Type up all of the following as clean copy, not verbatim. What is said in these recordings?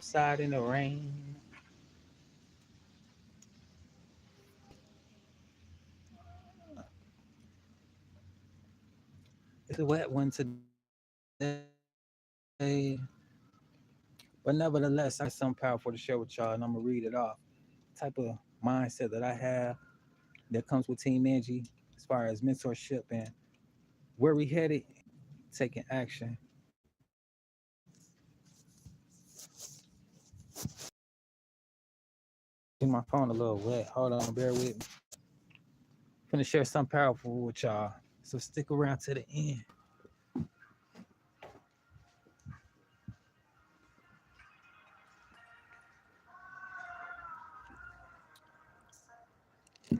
Outside in the rain. It's a wet one today. But nevertheless, I got something powerful to share with y'all, and I'm gonna read it off. Type of mindset that I have that comes with Team Angie as far as mentorship and where we headed, taking action. And my phone a little wet. Hold on, bear with me. Finna share something powerful with y'all. So stick around to the end.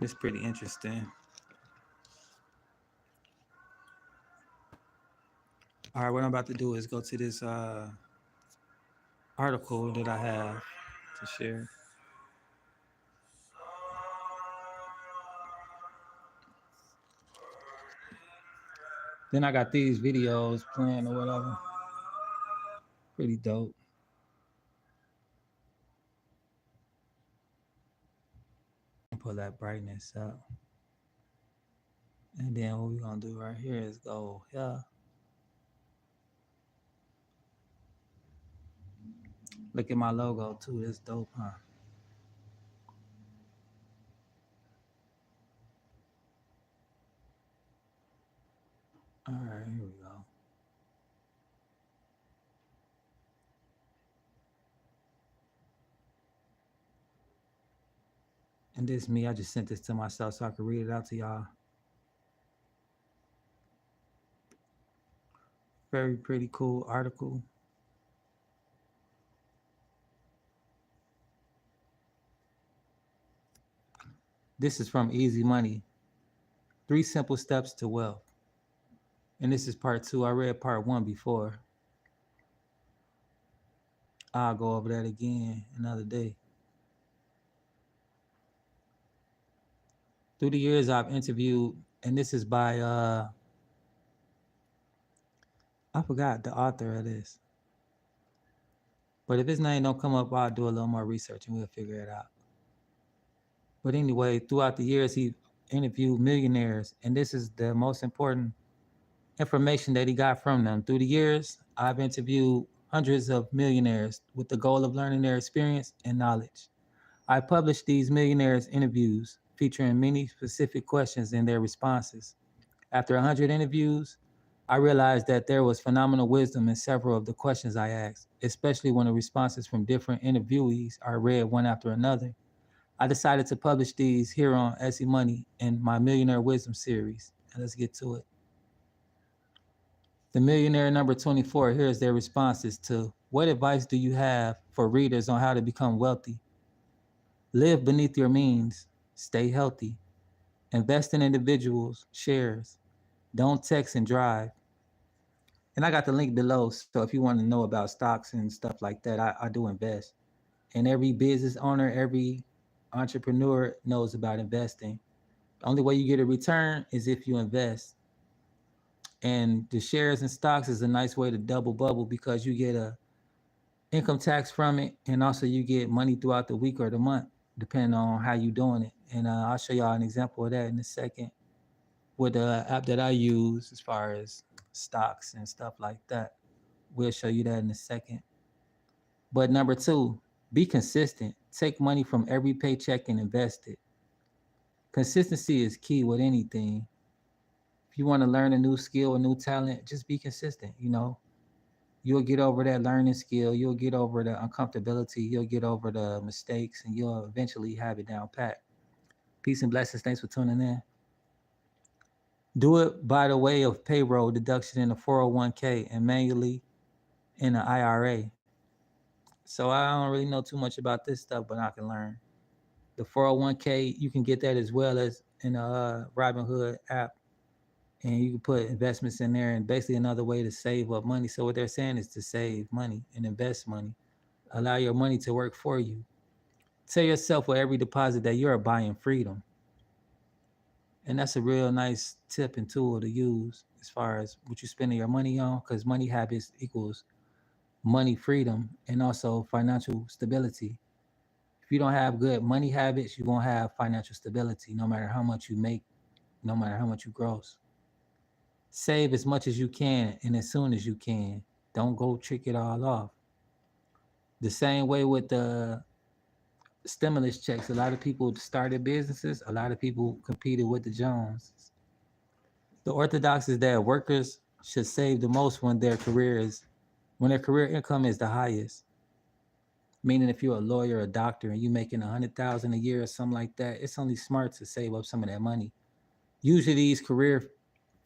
It's pretty interesting. All right, what I'm about to do is go to this article that I have to share. Then I got these videos playing or whatever. Pretty dope. Pull that brightness up. And then what we're gonna do right here is go, yeah. Look at my logo too. It's dope, huh? All right, here we go. And this me, I just sent this to myself so I could read it out to y'all. Very pretty cool article. This is from Easy Money. 3 simple steps to wealth. And this is part 2. I read part 1 before. I'll go over that again another day. Through the years I've interviewed, and this is by I forgot the author of this. But if his name don't come up, I'll do a little more research and we'll figure it out. But anyway, throughout the years he interviewed millionaires, and this is the most important information that he got from them. Through the years, I've interviewed hundreds of millionaires with the goal of learning their experience and knowledge. I published these millionaires' interviews featuring many specific questions and their responses. After 100 interviews, I realized that there was phenomenal wisdom in several of the questions I asked, especially when the responses from different interviewees are read one after another. I decided to publish these here on Etsy Money in my Millionaire Wisdom series. And let's get to it. The millionaire number 24, here's their responses to what advice do you have for readers on how to become wealthy? Live beneath your means, stay healthy, invest in individuals, shares, don't text and drive. And I got the link below. So if you want to know about stocks and stuff like that, I do invest. And every business owner, every entrepreneur knows about investing. The only way you get a return is if you invest. And the shares and stocks is a nice way to double bubble because you get a income tax from it, and also you get money throughout the week or the month, depending on how you doing it. And I'll show y'all an example of that in a second with the app that I use as far as stocks and stuff like that. We'll show you that in a second. But number 2, be consistent. Take money from every paycheck and invest it. Consistency is key with anything. If you want to learn a new skill, a new talent, just be consistent. You'll get over that learning skill. You'll get over the uncomfortability. You'll get over the mistakes, and you'll eventually have it down pat. Peace and blessings. Thanks for tuning in. Do it by the way of payroll deduction in a 401k and manually in an IRA. So I don't really know too much about this stuff, but I can learn. The 401k, you can get that as well as in a Robinhood app, and you can put investments in there, and basically another way to save up money. So what they're saying is to save money and invest money. Allow your money to work for you. Tell yourself with every deposit that you're buying freedom. And that's a real nice tip and tool to use as far as what you're spending your money on, because money habits equals money freedom, and also financial stability. If you don't have good money habits, you won't have financial stability no matter how much you make, no matter how much you gross. Save as much as you can and as soon as you can. Don't go trick it all off. The same way with the stimulus checks. A lot of people started businesses, a lot of people competed with the Joneses. The orthodox is that workers should save the most when their career income is the highest. Meaning if you're a lawyer, a doctor, and you're making 100,000 a year or something like that, it's only smart to save up some of that money. Usually these career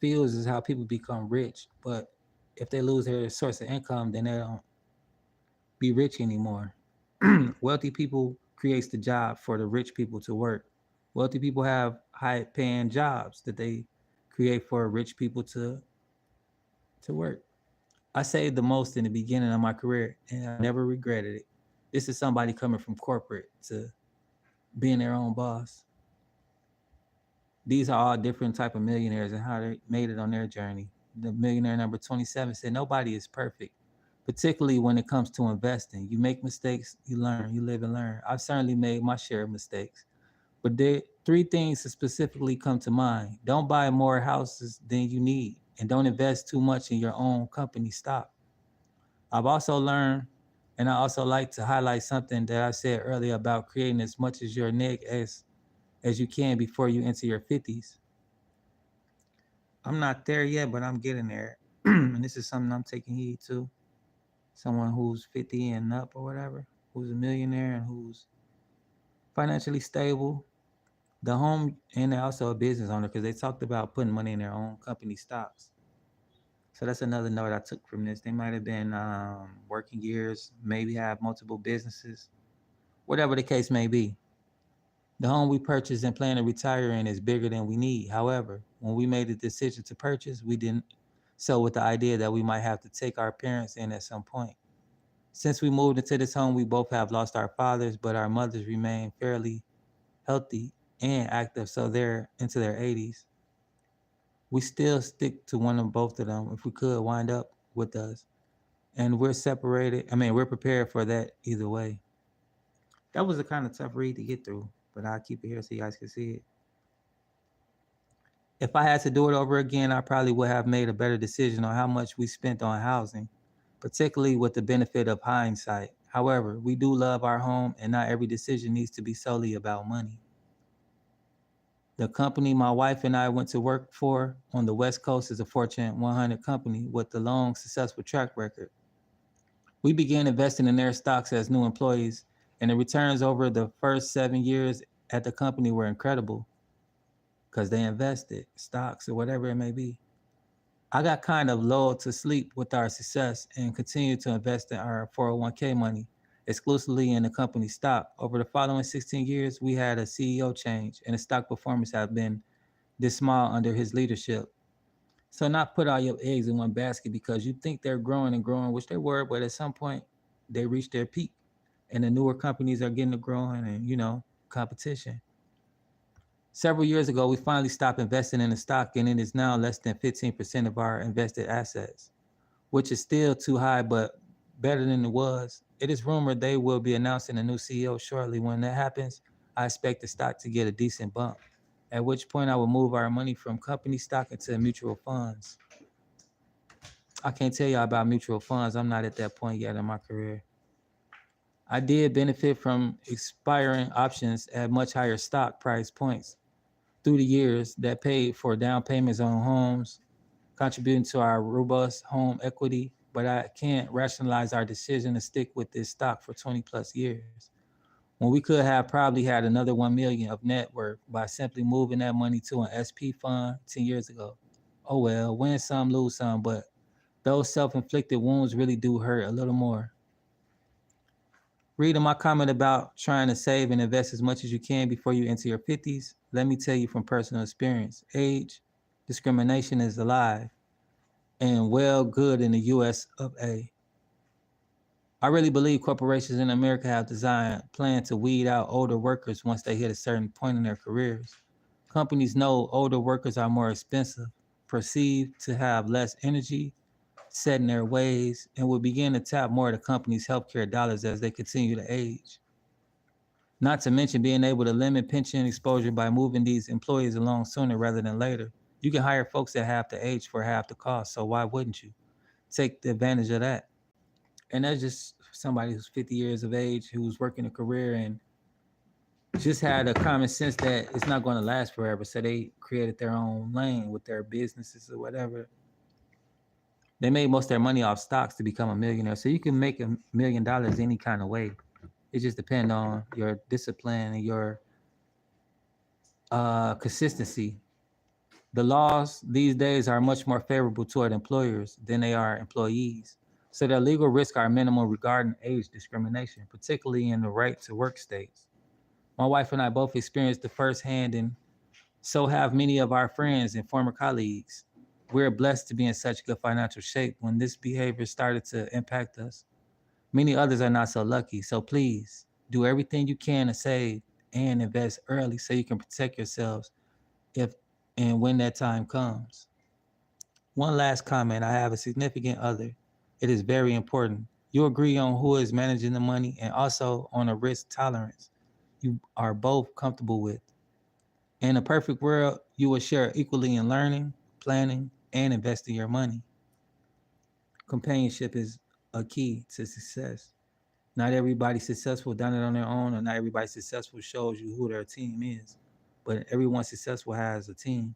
fields is how people become rich, but if they lose their source of income, then they don't be rich anymore. Wealthy people creates the job for the rich people to work. Wealthy people have high paying jobs that they create for rich people to work. I saved the most in the beginning of my career and I never regretted it. This is somebody coming from corporate to being their own boss. These are all different type of millionaires and how they made it on their journey. The millionaire number 27 said nobody is perfect, particularly when it comes to investing. You make mistakes, you learn, you live and learn. I've certainly made my share of mistakes, but there three things that specifically come to mind. Don't buy more houses than you need, and don't invest too much in your own company stock. I've also learned, and I also like to highlight something that I said earlier about creating as much as your neg as you can before you enter your 50s. I'm not there yet, but I'm getting there. And this is something I'm taking heed to. Someone who's 50 and up or whatever, who's a millionaire and who's financially stable. The home and they're also a business owner because they talked about putting money in their own company stocks. So that's another note I took from this. They might have been working years, maybe have multiple businesses, whatever the case may be. The home we purchased and plan to retire in is bigger than we need. However, when we made the decision to purchase, we didn't so with the idea that we might have to take our parents in at some point. Since we moved into this home, we both have lost our fathers, but our mothers remain fairly healthy and active, so they're into their 80s. We still stick to one of both of them if we could wind up with us. And we're separated. I mean, we're prepared for that either way. That was a kind of tough read to get through, but I'll keep it here so you guys can see it. If I had to do it over again, I probably would have made a better decision on how much we spent on housing, particularly with the benefit of hindsight. However, we do love our home, and not every decision needs to be solely about money. The company my wife and I went to work for on the West Coast is a Fortune 100 company with a long, successful track record. We began investing in their stocks as new employees, and the returns over the first 7 years at the company were incredible because they invested stocks or whatever it may be. I got kind of lulled to sleep with our success and continued to invest in our 401k money exclusively in the company stock. Over the following 16 years, we had a CEO change and the stock performance have been this small under his leadership. So not put all your eggs in one basket because you think they're growing and growing, which they were, but at some point they reach their peak and the newer companies are getting to growing and competition. Several years ago, we finally stopped investing in the stock and it is now less than 15% of our invested assets, which is still too high, but better than it was. It is rumored they will be announcing a new CEO shortly. When that happens, I expect the stock to get a decent bump, at which point I will move our money from company stock into mutual funds. I can't tell y'all about mutual funds. I'm not at that point yet in my career. I did benefit from expiring options at much higher stock price points through the years that paid for down payments on homes, contributing to our robust home equity, but I can't rationalize our decision to stick with this stock for 20 plus years when we could have probably had another 1 million of net worth by simply moving that money to an SP fund 10 years ago. Oh well, win some, lose some, but those self-inflicted wounds really do hurt a little more. Reading my comment about trying to save and invest as much as you can before you enter your 50s, let me tell you from personal experience, age discrimination is alive and well good in the US of A. I really believe corporations in America have designed plan to weed out older workers once they hit a certain point in their careers. Companies know older workers are more expensive, perceived to have less energy, set in their ways and will begin to tap more of the company's healthcare dollars as they continue to age. Not to mention being able to limit pension exposure by moving these employees along sooner rather than later. You can hire folks that half the age for half the cost, so why wouldn't you take the advantage of that? And that's just somebody who's 50 years of age, who's working a career and just had a common sense that it's not going to last forever. So they created their own lane with their businesses or whatever. They made most of their money off stocks to become a millionaire. So you can make $1 million any kind of way. It just depends on your discipline and your consistency. The laws these days are much more favorable toward employers than they are employees. So their legal risks are minimal regarding age discrimination, particularly in the right to work states. My wife and I both experienced the firsthand, and so have many of our friends and former colleagues. We're blessed to be in such good financial shape. When this behavior started to impact us, many others are not so lucky. So please do everything you can to save and invest early so you can protect yourselves if and when that time comes. One last comment. I have a significant other. It is very important. You agree on who is managing the money and also on a risk tolerance you are both comfortable with. In a perfect world, you will share equally in learning, planning, and investing your money. Companionship is a key to success. Not everybody successful done it on their own, or not everybody successful shows you who their team is. But everyone successful has a team.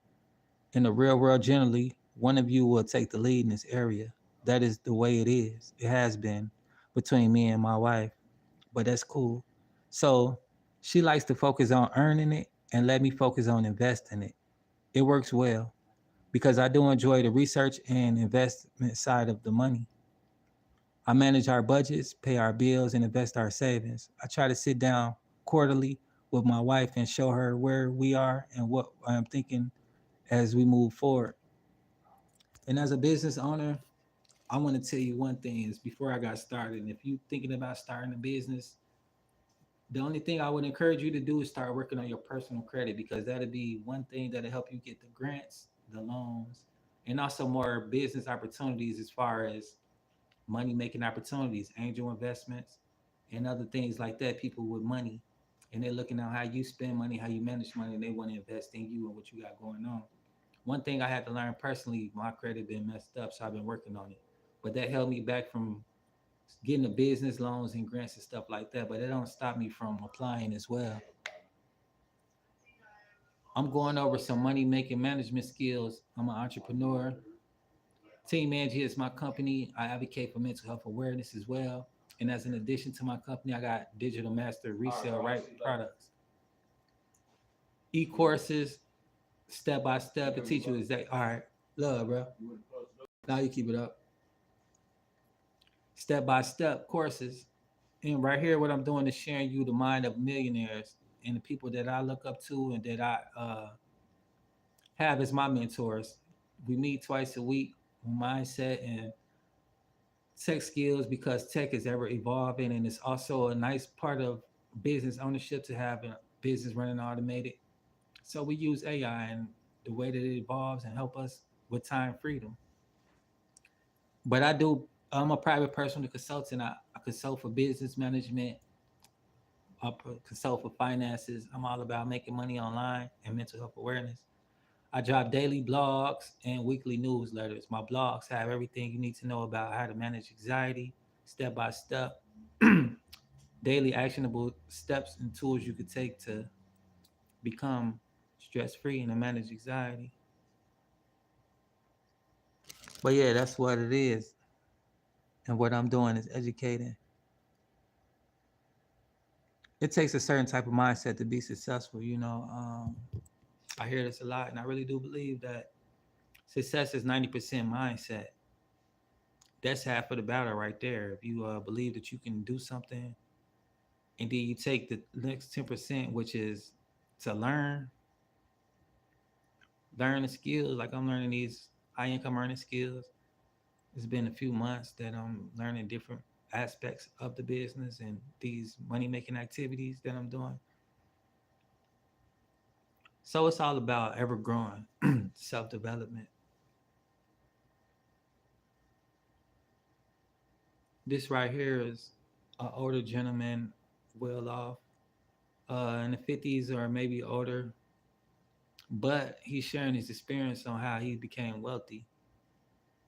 In the real world, generally, one of you will take the lead in this area. That is the way it is. It has been between me and my wife, but that's cool. So she likes to focus on earning it and let me focus on investing it. It works well because I do enjoy the research and investment side of the money. I manage our budgets, pay our bills, and invest our savings. I try to sit down quarterly with my wife and show her where we are and what I'm thinking as we move forward. And as a business owner, I want to tell you one thing is before I got started, and if you're thinking about starting a business, the only thing I would encourage you to do is start working on your personal credit because that'll be one thing that'll help you get the grants, the loans, and also more business opportunities as far as money making opportunities, angel investments, and other things like that. People with money and they're looking at how you spend money, how you manage money, and they want to invest in you and what you got going on. One thing I had to learn personally, my credit been messed up, so I've been working on it. But that held me back from getting the business loans and grants and stuff like that. But it don't stop me from applying as well. I'm going over some money making management skills. I'm an entrepreneur. Team Angie is my company. I advocate for mental health awareness as well. And as an addition to my company, I got Digital Master Resale Right Products, e-courses, step by step to teach you exactly. All right, love, bro. Now you keep it up. Step by step courses. And right here, what I'm doing is sharing you the mind of millionaires and the people that I look up to and that I have as my mentors. We meet twice a week, mindset and tech skills because tech is ever evolving and it's also a nice part of business ownership to have a business running automated. So we use AI and the way that it evolves and help us with time freedom. But I'm a private personal consultant. I consult for business management, I consult for finances. I'm all about making money online and mental health awareness. I drop daily blogs and weekly newsletters. My blogs have everything you need to know about how to manage anxiety, step by step, daily actionable steps and tools you could take to become stress free and to manage anxiety. But yeah, that's what it is. And what I'm doing is educating. It takes a certain type of mindset to be successful. I hear this a lot, and I really do believe that success is 90% mindset. That's half of the battle right there. If you believe that you can do something, and then you take the next 10%, which is to learn the skills. Like I'm learning these high income earning skills. It's been a few months that I'm learning different aspects of the business and these money making activities that I'm doing. So it's all about ever growing, self development. This right here is an older gentleman, well off, in the 50s or maybe older, but he's sharing his experience on how he became wealthy.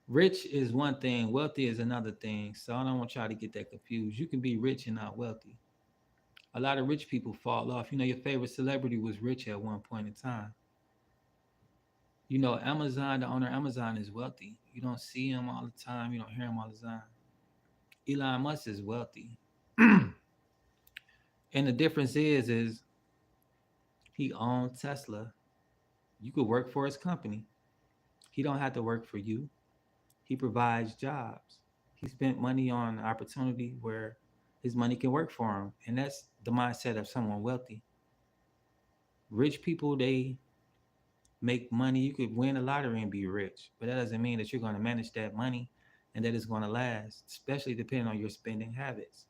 Rich is one thing, wealthy is another thing. So I don't want y'all to get that confused. You can be rich and not wealthy. A lot of rich people fall off. You know, your favorite celebrity was rich at one point in time. You know, Amazon, the owner of Amazon is wealthy. You don't see him all the time. You don't hear him all the time. Elon Musk is wealthy. And the difference is he owns Tesla. You could work for his company. He don't have to work for you. He provides jobs. He spent money on opportunity where his money can work for him. And that's the mindset of someone wealthy. Rich people, they make money. You could win a lottery and be rich, but that doesn't mean that you're going to manage that money and that it's going to last, especially depending on your spending habits.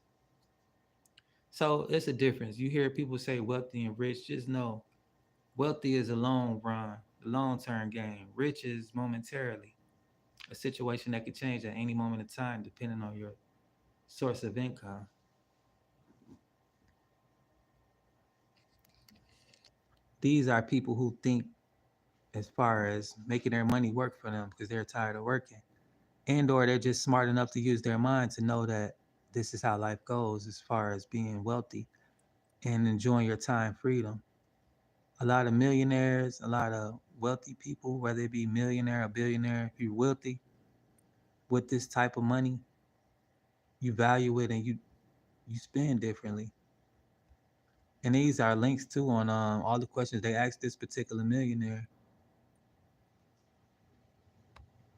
So it's a difference. You hear people say wealthy and rich, just know wealthy is a long run, a long term game. Rich is momentarily a situation that could change at any moment in time depending on your source of income. These are people who think as far as making their money work for them because they're tired of working. And or they're just smart enough to use their mind to know that this is how life goes as far as being wealthy and enjoying your time freedom. A lot of millionaires, a lot of wealthy people, whether it be millionaire or billionaire, if you're wealthy with this type of money, you value it and you spend differently. And these are links too on all the questions they asked this particular millionaire.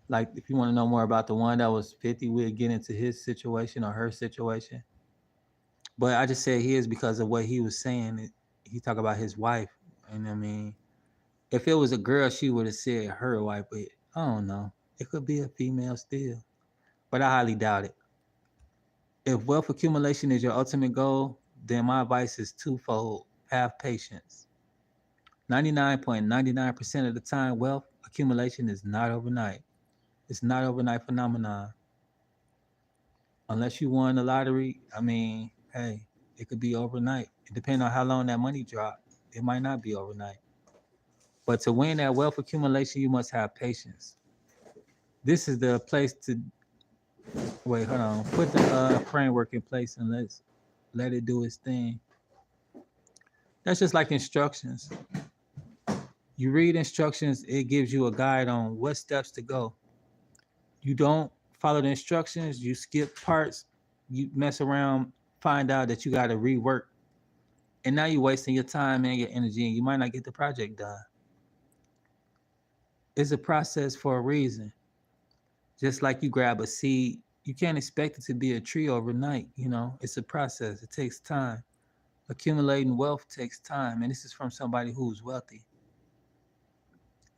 Like if you want to know more about the one that was 50, we'll get into his situation or her situation. But I just said his because of what he was saying. He talked about his wife, and I mean, if it was a girl, she would have said her wife. But I don't know. It could be a female still, but I highly doubt it. If wealth accumulation is your ultimate goal, then my advice is twofold: have patience. 99.99% of the time, wealth accumulation is not overnight. It's not overnight phenomenon. Unless you won the lottery, I mean, hey, it could be overnight. It depends on how long that money dropped. It might not be overnight. But to win that wealth accumulation, you must have patience. This is the place to wait. Hold on. Put the framework in place and let it do its thing. That's just like instructions. You read instructions, it gives you a guide on what steps to go. You don't follow the instructions, you skip parts, you mess around, find out that you got to rework, and now you're wasting your time and your energy, and you might not get the project done. It's a process for a reason. Just like you grab a seed, you can't expect it to be a tree overnight. You know, it's a process. It takes time. Accumulating wealth takes time, and this is from somebody who's wealthy.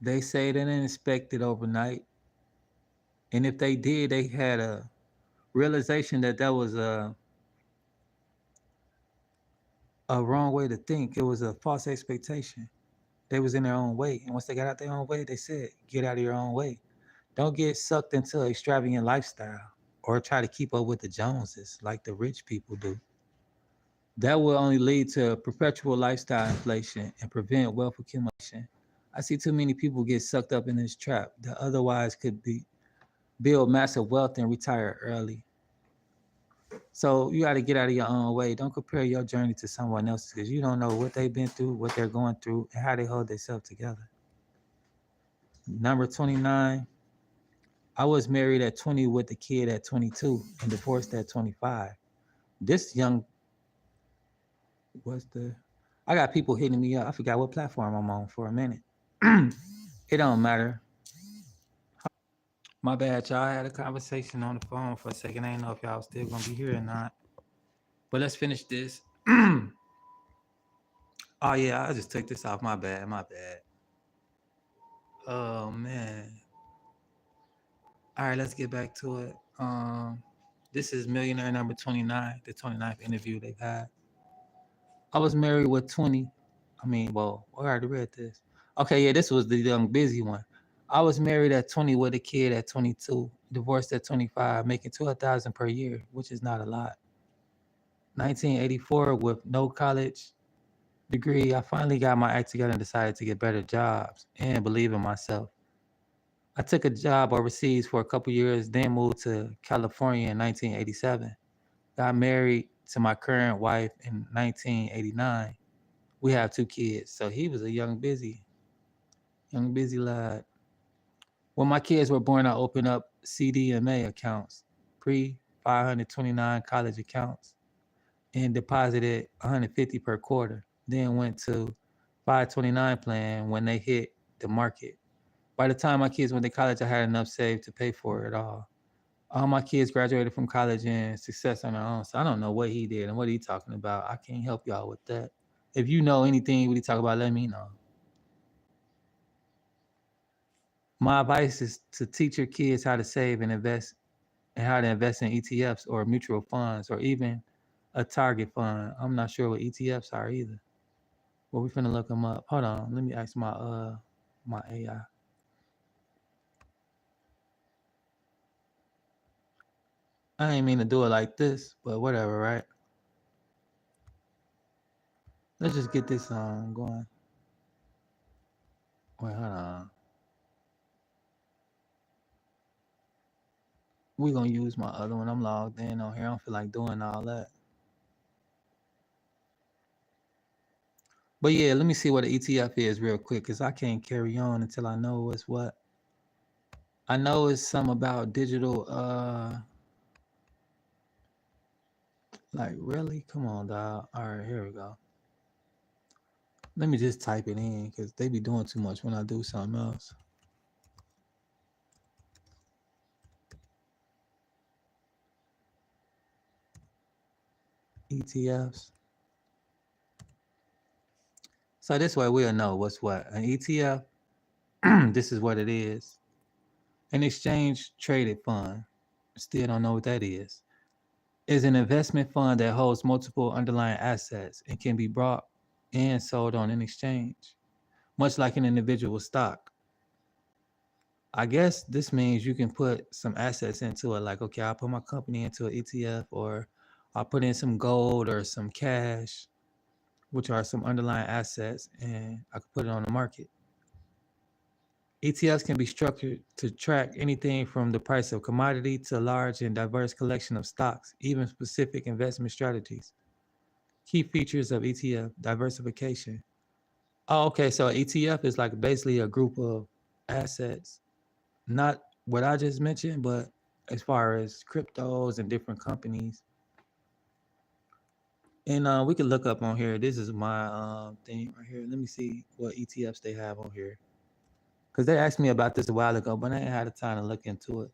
They say they didn't expect it overnight, and if they did, they had a realization that that was a wrong way to think. It was a false expectation. They was in their own way, and once they got out their own way, they said, "Get out of your own way. Don't get sucked into an extravagant lifestyle or try to keep up with the Joneses like the rich people do. That will only lead to perpetual lifestyle inflation and prevent wealth accumulation. I see too many people get sucked up in this trap that otherwise could be build massive wealth and retire early. So you got to get out of your own way. Don't compare your journey to someone else's because you don't know what they've been through, what they're going through, and how they hold themselves together. Number 29, I was married at 20 with a kid at 22 and divorced at 25. This young was the I got people hitting me up. I forgot what platform I'm on for a minute. It don't matter. My bad, y'all. I had a conversation on the phone for a second. I didn't know if y'all was still gonna be here or not. But let's finish this. Oh yeah, I just took this off. My bad. My bad. Oh man. All right, let's get back to it. This is millionaire number 29, the 29th interview they've had. I was married with 20. I mean, well, I already read this. Okay, yeah, this was the young busy one. I was married at 20 with a kid at 22, divorced at 25, making 12,000 per year, which is not a lot. 1984 with no college degree, I finally got my act together and decided to get better jobs and believe in myself. I took a job overseas for a couple years, then moved to California in 1987. Got married to my current wife in 1989. We have 2 kids, so he was a young busy lad. When my kids were born, I opened up CDMA accounts, pre 529 college accounts, and deposited 150 per quarter. Then went to 529 plan when they hit the market. By the time my kids went to college, I had enough saved to pay for it all. All my kids graduated from college and success on their own. So I don't know what he did and what he talking about. I can't help y'all with that. If you know anything what he talk about, let me know. My advice is to teach your kids how to save and invest and how to invest in ETFs or mutual funds or even a target fund. I'm not sure what ETFs are either. Well, we finna look them up. Hold on. Let me ask my AI. I ain't mean to do it like this, but whatever, right? Let's just get this going. Wait, hold on. We gonna use my other one. I'm logged in on here. I don't feel like doing all that. But yeah, let me see what an ETF is real quick, because I can't carry on until I know what's what. I know it's some about digital like really? Come on, dog. All right, here we go. Let me just type it in because they be doing too much when I do something else. ETFs. So this way we'll know what's what. An ETF, this is what it is. An exchange traded fund. Still don't know what that is an investment fund that holds multiple underlying assets and can be bought and sold on an exchange, much like an individual stock. I guess this means you can put some assets into it, like, okay, I'll put my company into an ETF, or I'll put in some gold or some cash, which are some underlying assets, and I can put it on the market. ETFs can be structured to track anything from the price of commodity to a large and diverse collection of stocks, even specific investment strategies. Key features of ETF diversification. Oh, okay. So ETF is like basically a group of assets, not what I just mentioned, but as far as cryptos and different companies. And we can look up on here. This is my thing right here. Let me see what ETFs they have on here. Because they asked me about this a while ago, but I ain't had the time to look into it.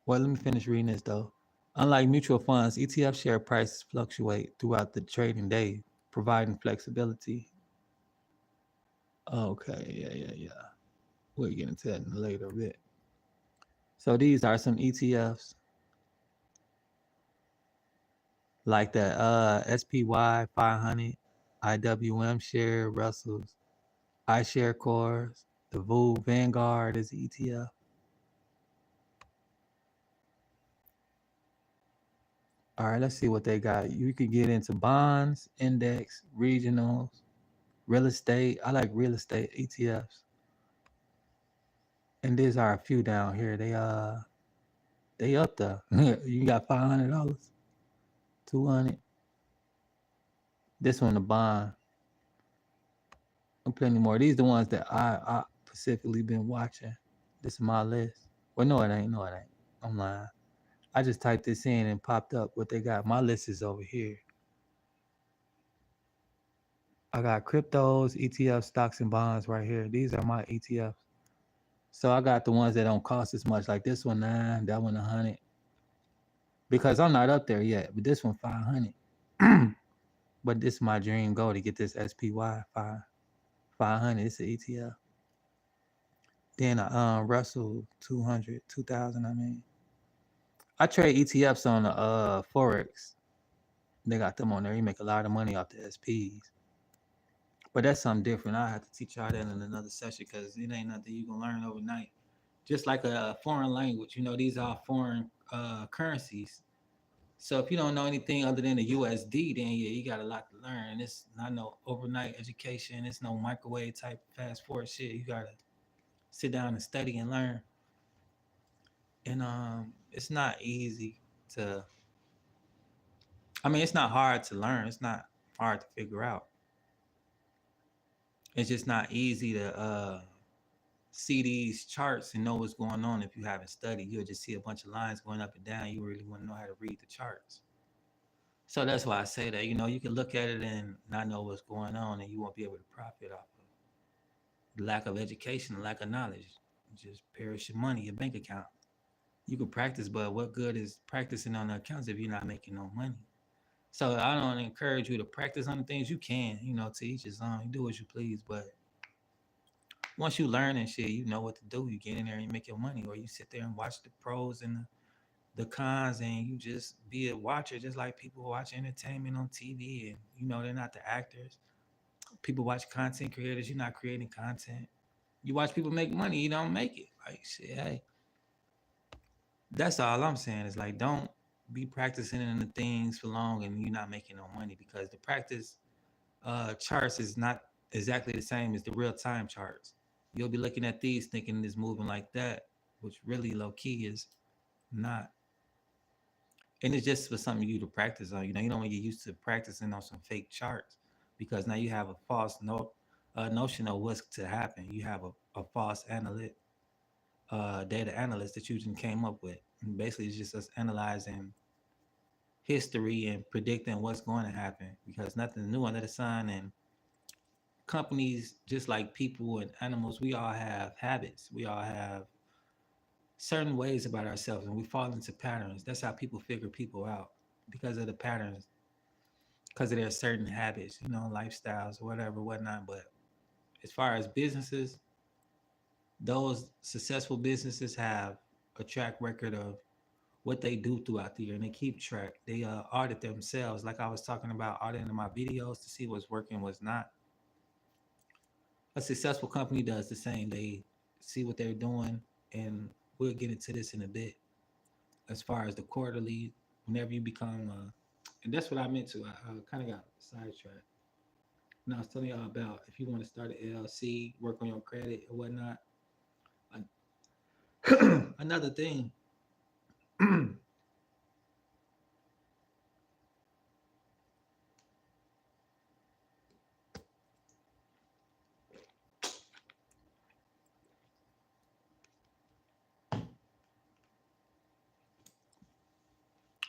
Well, let me finish reading this though. Unlike mutual funds, ETF share prices fluctuate throughout the trading day, providing flexibility. Okay, yeah. We'll get into that in a later bit. So these are some ETFs like the SPY 500, IWM share, Russell's, iShare Cores, the VOO Vanguard is ETF. All right, let's see what they got. You could get into bonds, index, regionals, real estate. I like real estate ETFs. And these are a few down here. They up there. You got $500, 200. This one the bond. And plenty more. These are the ones that I specifically been watching. This is my list. Well, no, it ain't. I'm lying. I just typed this in and popped up what they got. My list is over here. I got cryptos, ETFs, stocks, and bonds right here. These are my ETFs. So I got the ones that don't cost as much, like this one 9, that one 100. Because I'm not up there yet, but this one 500. But this is my dream goal to get this SPY 500. It's an ETF. Then Russell 200, 2000. I mean, I trade ETFs on the Forex. They got them on there. You make a lot of money off the SPs. But that's something different. I have to teach y'all that in another session because it ain't nothing you can learn overnight. Just like a foreign language, these are foreign currencies. So if you don't know anything other than the USD, then yeah, you got a lot to learn. It's not no overnight education. It's no microwave type fast forward shit. You gotta sit down and study and learn. And it's not easy to. I mean, it's not hard to learn. It's not hard to figure out. It's just not easy to see these charts and know what's going on if you haven't studied. You'll just see a bunch of lines going up and down. You really want to know how to read the charts. So that's why I say that, you can look at it and not know what's going on and you won't be able to profit off of the lack of education, the lack of knowledge. You just perish your money, your bank account. You can practice, but what good is practicing on the accounts if you're not making no money? So I don't encourage you to practice on the things you can, to each his own. You do as you please, but once you learn and shit, you know what to do. You get in there and you make your money, or you sit there and watch the pros and the cons, and you just be a watcher, just like people watch entertainment on TV, and they're not the actors. People watch content creators. You're not creating content. You watch people make money. You don't make it. Like shit. Hey, that's all I'm saying. Is like don't be practicing in the things for long and you're not making no money because the practice charts is not exactly the same as the real time charts. You'll be looking at these thinking it's moving like that, which really low key is not. And it's just for something you to practice on. You don't want to get used to practicing on some fake charts because now you have a false notion of what's to happen. You have a false data analyst that you just came up with. And basically, it's just us analyzing history and predicting what's going to happen because nothing's new under the sun. And companies, just like people and animals, we all have habits. We all have certain ways about ourselves and we fall into patterns. That's how people figure people out because of the patterns, because of their certain habits, lifestyles or whatever, whatnot. But as far as businesses, those successful businesses have a track record of what they do throughout the year and they keep track. They audit themselves, like I was talking about auditing my videos to see what's working, what's not. A successful company does the same. They see what they're doing, and we'll get into this in a bit. As far as the quarterly, whenever you become, and that's what I meant to. I kind of got sidetracked. And I was telling y'all about if you want to start an LLC, work on your credit or whatnot. Another thing,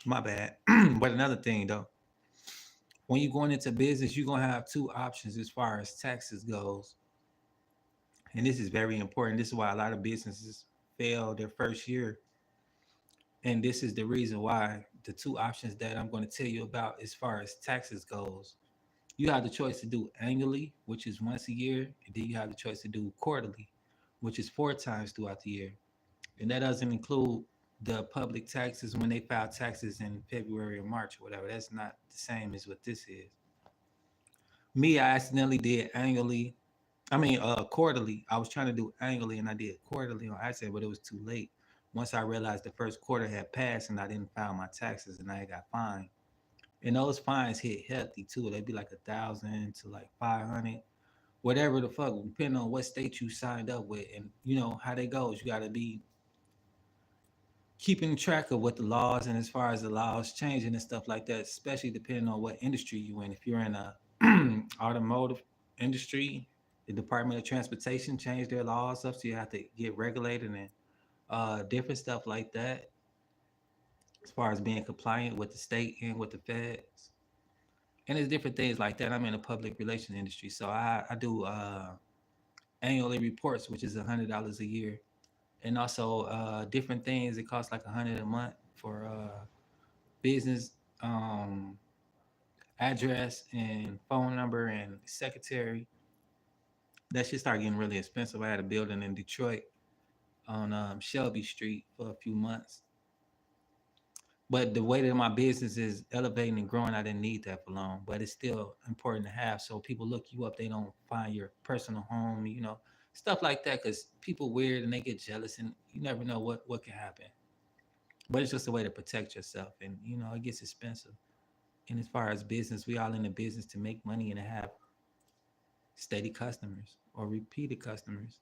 my bad. But another thing though, when you're going into business, you're gonna have two options as far as taxes goes, and this is very important. This is why a lot of businesses fail their first year, and this is the reason why the two options that I'm going to tell you about as far as taxes goes. You have the choice to do annually, which is once a year, and then you have the choice to do quarterly, which is four times throughout the year. And that doesn't include the public taxes when they file taxes in February or March or whatever. That's not the same as what this is. Me, I accidentally did annually. I mean, quarterly. I was trying to do annually, and I did quarterly on accident, but it was too late. Once I realized the first quarter had passed, and I didn't file my taxes, and I got fined. And those fines hit hefty too. They'd be like 1,000 to like 500, whatever the fuck, depending on what state you signed up with, and how they goes. You got to be keeping track of what the laws and as far as the laws changing and stuff like that, especially depending on what industry you in. If you're in a automotive industry, the Department of Transportation changed their laws up, so you have to get regulated and different stuff like that. As far as being compliant with the state and with the feds, and there's different things like that. I'm in the public relations industry, so I do annually reports, which is $100 a year, and also different things. It costs like 100 a month for business address and phone number and secretary. That should start getting really expensive. I had a building in Detroit on Shelby Street for a few months. But the way that my business is elevating and growing, I didn't need that for long. But it's still important to have. So people look you up, they don't find your personal home, stuff like that. Because people weird and they get jealous, and you never know what can happen. But it's just a way to protect yourself, and it gets expensive. And as far as business, we all in the business to make money and to have steady customers or repeated customers.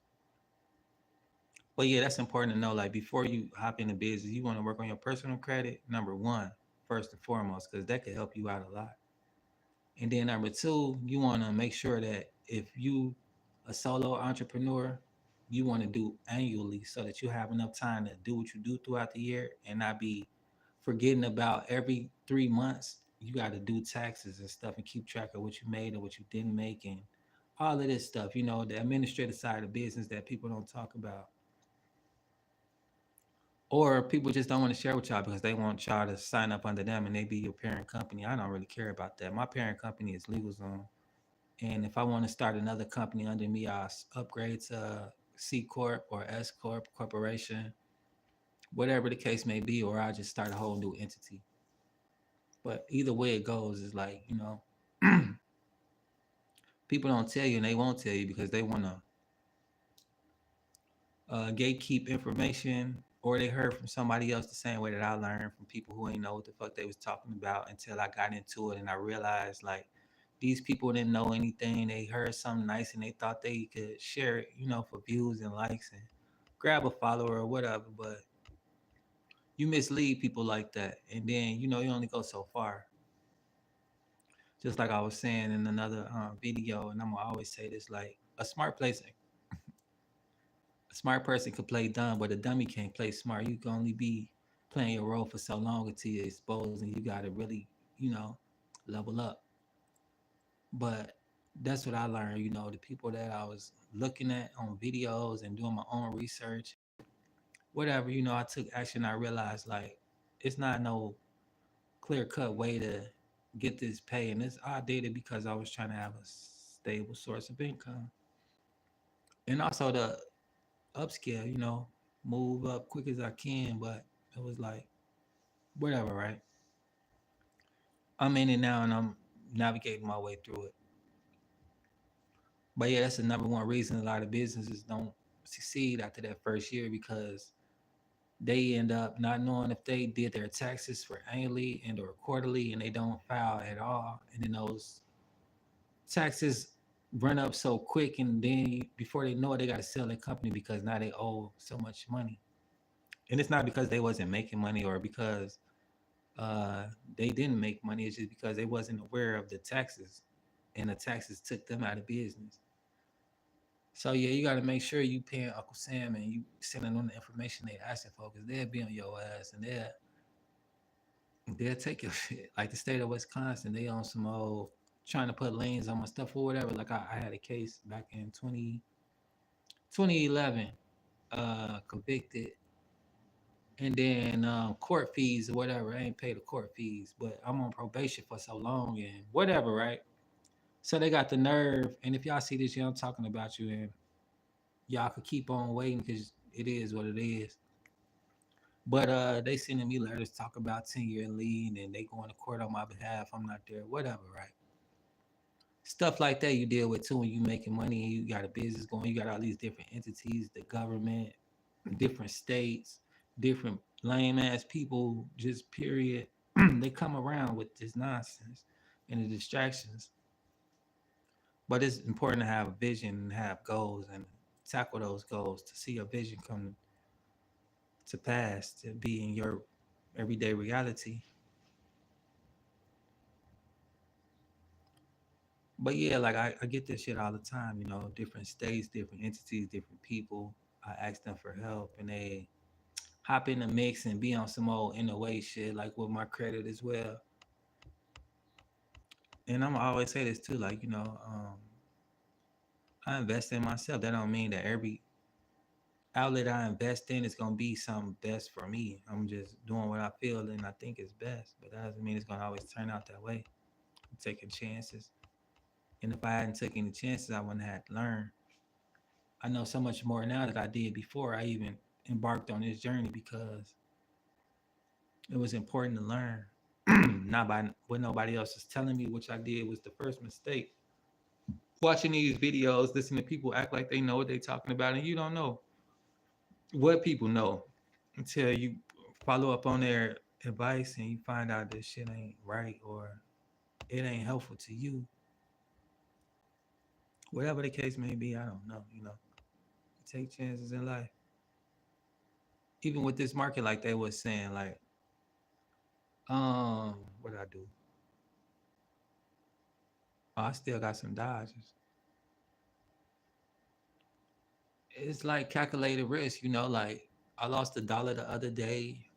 But yeah, that's important to know. Like before you hop into business, you want to work on your personal credit, number one, first and foremost, because that could help you out a lot. And then number two, you want to make sure that if you a solo entrepreneur, you want to do annually so that you have enough time to do what you do throughout the year and not be forgetting about every 3 months. You got to do taxes and stuff and keep track of what you made and what you didn't make and all of this stuff. The administrative side of business that people don't talk about. Or people just don't want to share with y'all because they want y'all to sign up under them and they be your parent company. I don't really care about that. My parent company is LegalZoom. And if I want to start another company under me, I'll upgrade to C Corp or S Corp corporation, whatever the case may be, or I'll just start a whole new entity. But either way it goes is like, people don't tell you and they won't tell you because they want to gatekeep information, or they heard from somebody else the same way that I learned from people who ain't know what the fuck they was talking about until I got into it and I realized like these people didn't know anything. They heard something nice and they thought they could share it, for views and likes and grab a follower or whatever. But you mislead people like that, and then you only go so far. Just like I was saying in another video, and I'm gonna always say this: like a smart person could play dumb, but a dummy can't play smart. You can only be playing your role for so long until you're exposed, and you got to really, level up. But that's what I learned. The people that I was looking at on videos and doing my own research, whatever. I took action. I realized like it's not no clear cut way to get this pay, and I did it because I was trying to have a stable source of income, and also the upscale. Move up quick as I can. But it was like whatever, right? I'm in it now, and I'm navigating my way through it. But yeah, that's the number one reason a lot of businesses don't succeed after that first year because they end up not knowing if they did their taxes for annually and or quarterly, and they don't file at all. And then those taxes run up so quick, and then before they know it, they got to sell their company because now they owe so much money. And it's not because they wasn't making money or because uh, they didn't make money. It's just because they wasn't aware of the taxes, and the taxes took them out of business. So yeah, you got to make sure you paying Uncle Sam and you sending them the information they asking for, because they'll be on your ass and they'll take your shit. Like the state of Wisconsin, they on some old trying to put liens on my stuff or whatever. Like I had a case back in 2011, convicted, and then court fees or whatever. I ain't paid the court fees, but I'm on probation for so long and whatever, right? So they got the nerve, and if y'all see this, I'm talking about you, and y'all could keep on waiting because it is what it is. But they sending me letters talk about 10-year lien and they going to court on my behalf. I'm not there, whatever, right? Stuff like that you deal with too when you making money and you got a business going. You got all these different entities, the government, different states, different lame ass people. Just period. They come around with this nonsense and the distractions. But it's important to have a vision and have goals and tackle those goals to see your vision come to pass to be in your everyday reality. But yeah, like I get this shit all the time, different states, different entities, different people. I ask them for help and they hop in the mix and be on some old in the way shit, like with my credit as well. And I'm always say this too, like, I invest in myself. That don't mean that every outlet I invest in is gonna be something best for me. I'm just doing what I feel and I think is best. But that doesn't mean it's gonna always turn out that way. I'm taking chances. And if I hadn't taken any chances, I wouldn't have learned. I know so much more now that I did before I even embarked on this journey because It was important to learn, not by what nobody else is telling me, which I did was the first mistake. Watching these videos, listening to people act like they know what they're talking about, and you don't know what people know until you follow up on their advice and you find out this shit ain't right or it ain't helpful to you. Whatever the case may be, I don't know. Take chances in life. Even with this market, like they was saying, like, what did I do? Oh, I still got some Dodgers. It's like calculated risk, like I lost $1 the other day.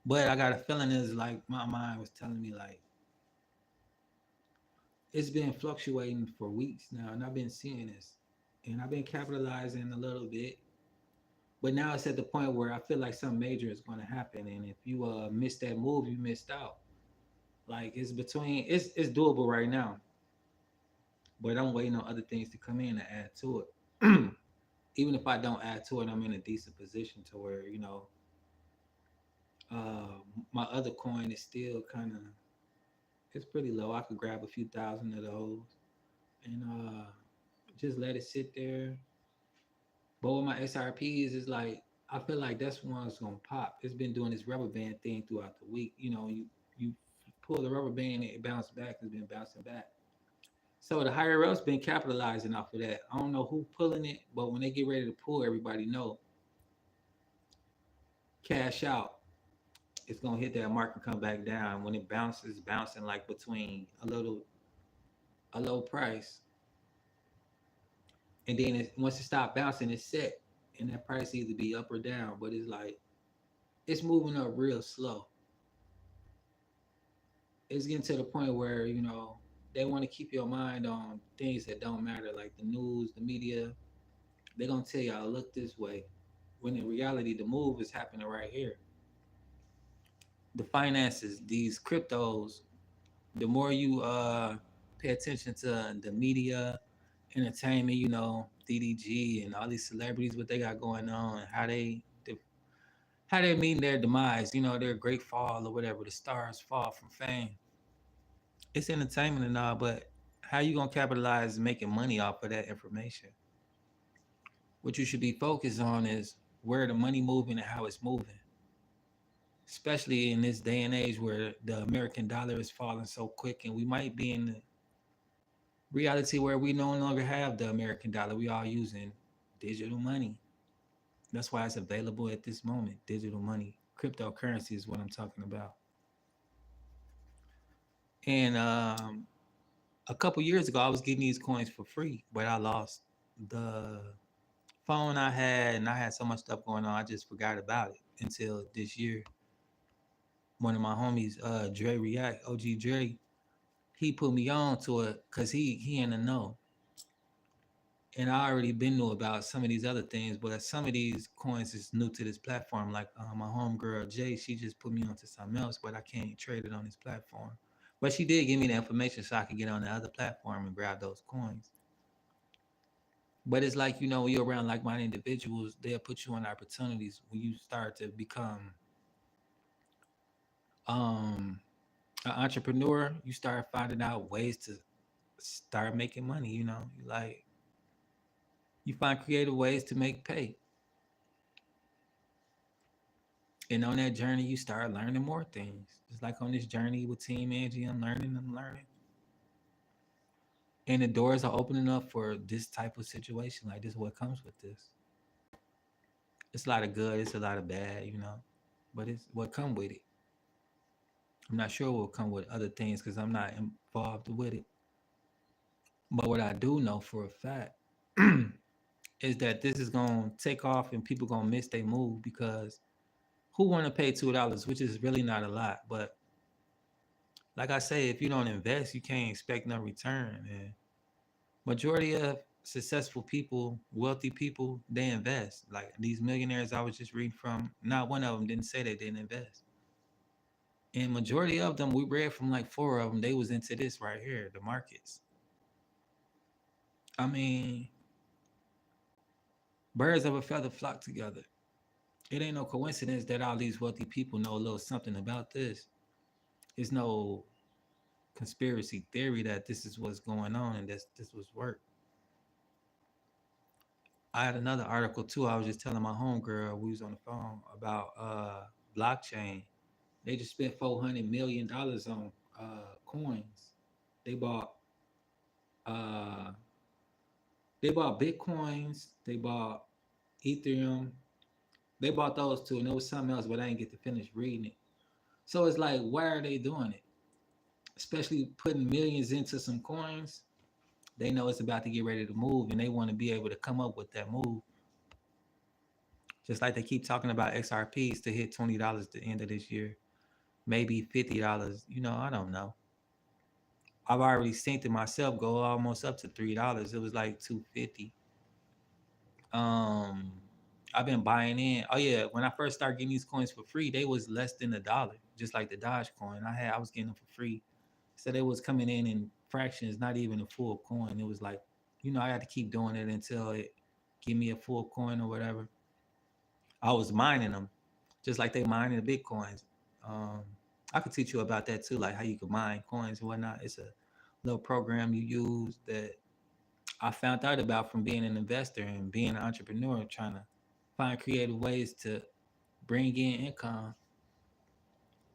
But I got a feeling is like my mind was telling me like it's been fluctuating for weeks now, and I've been seeing this, and I've been capitalizing a little bit. But now it's at the point where I feel like something major is going to happen, and if you miss that move, you missed out. Like it's doable right now, but I'm waiting on other things to come in to add to it. Even if I don't add to it, I'm in a decent position to where uh, my other coin is still kind of it's pretty low. I could grab a few thousand of those and just let it sit there. But with my SRPs, it's like I feel like that's one that's gonna pop. It's been doing this rubber band thing throughout the week. You pull the rubber band and it bounces back. It's been bouncing back. So the higher ups been capitalizing off of that. I don't know who pulling it, but when they get ready to pull, everybody know cash out. It's gonna hit that mark and come back down. When it bounces, bouncing like between a low price, and then once it stop bouncing, it's set, and that price either be up or down. But it's like it's moving up real slow. It's getting to the point where they want to keep your mind on things that don't matter, like the news, the media. They're gonna tell y'all look this way, when in reality the move is happening right here. The finances, these cryptos. The more you pay attention to the media, entertainment, DDG and all these celebrities, what they got going on, how they're meeting their demise, their great fall or whatever, the stars fall from fame. It's entertainment and all, but how you gonna capitalize making money off of that information? What you should be focused on is where the money moving and how it's moving. Especially in this day and age where the American dollar is falling so quick, and we might be in the reality where we no longer have the American dollar. We all using digital money. That's why it's available at this moment. Digital money, cryptocurrency is what I'm talking about. And a couple years ago, I was getting these coins for free, but I lost the phone I had, and I had so much stuff going on, I just forgot about it until this year. One of my homies, Dre React, OG Dre, he put me on to it because he in the know. And I already been knew about some of these other things, but some of these coins is new to this platform. Like my homegirl Jay, she just put me onto something else, but I can't trade it on this platform. But she did give me the information so I could get on the other platform and grab those coins. But it's like, when you're around like-minded individuals, they'll put you on opportunities when you start to become um an entrepreneur. You start finding out ways to start making money. You find creative ways to make pay. And on that journey, you start learning more things. Just like on this journey with Team Angie, I'm learning, and the doors are opening up for this type of situation. Like this is what comes with this. It's a lot of good, it's a lot of bad, but it's what come with it. I'm not sure what will come with other things because I'm not involved with it. But what I do know for a fact is that this is gonna take off and people gonna miss their move because who want to pay $2, which is really not a lot. But like I say, if you don't invest, you can't expect no return. And majority of successful people, wealthy people, they invest. Like these millionaires I was just reading from, not one of them didn't say they didn't invest. And majority of them, we read from like four of them, they was into this right here, the markets. I mean, birds of a feather flock together. It ain't no coincidence that all these wealthy people know a little something about this. It's no conspiracy theory that this is what's going on and this was work. I had another article too. I was just telling my homegirl, we was on the phone about blockchain. They just spent $400 million on coins. They bought uh they bought bitcoins, they bought Ethereum, they bought those two, and there was something else, but I didn't get to finish reading it. So it's like, why are they doing it? Especially putting millions into some coins. They know it's about to get ready to move, and they want to be able to come up with that move. Just like they keep talking about XRPs to hit $20 at the end of this year, maybe $50. I don't know. I've already seen it myself go almost up to $3. It was like 250. Um, I've been buying in. Oh yeah, when I first started getting these coins for free, they was less than $1, just like the Doge coin. I was getting them for free. So they was coming in fractions, not even a full coin. It was like, I had to keep doing it until it give me a full coin or whatever. I was mining them, just like they mining the Bitcoins. Um, I could teach you about that too, like how you could mine coins and whatnot. It's a little program you use that I found out about from being an investor and being an entrepreneur, trying to find creative ways to bring in income.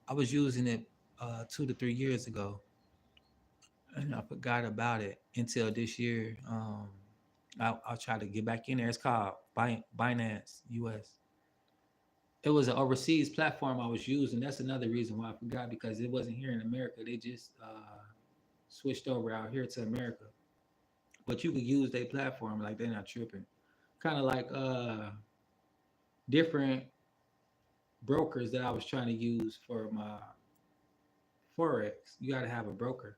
I was using it 2 to 3 years ago, and I forgot about it until this year. I'll try to get back in there. It's called Binance US. It was an overseas platform I was using. That's another reason why I forgot, because it wasn't here in America. They just switched over out here to America. But you could use their platform, like they're not tripping. Kind of like different brokers that I was trying to use for my forex. You got to have a broker.